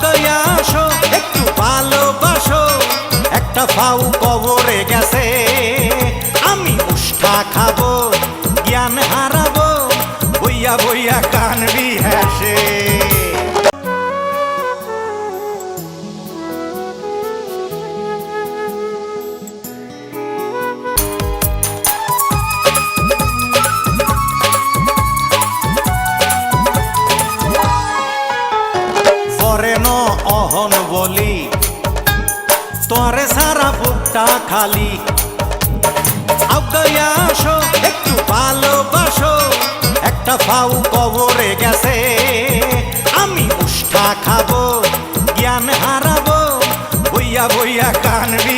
আগাইয়া আসো একটু ভালোবাসো, একটা ফাউ কবরে গেছে, আমি উষ্ঠা খাবো জ্ঞান হারাবো, বইয়া বইয়া কানবি হাসে। অহন বলি তোরে সারা বুকটা খালি, আগাইয়া আসো একটু ভালোবাসো, একটা ফাউ কবরে গেছে, আমি উষ্ঠা খাবো জ্ঞান হারাবো, বইয়া বইয়া কানবি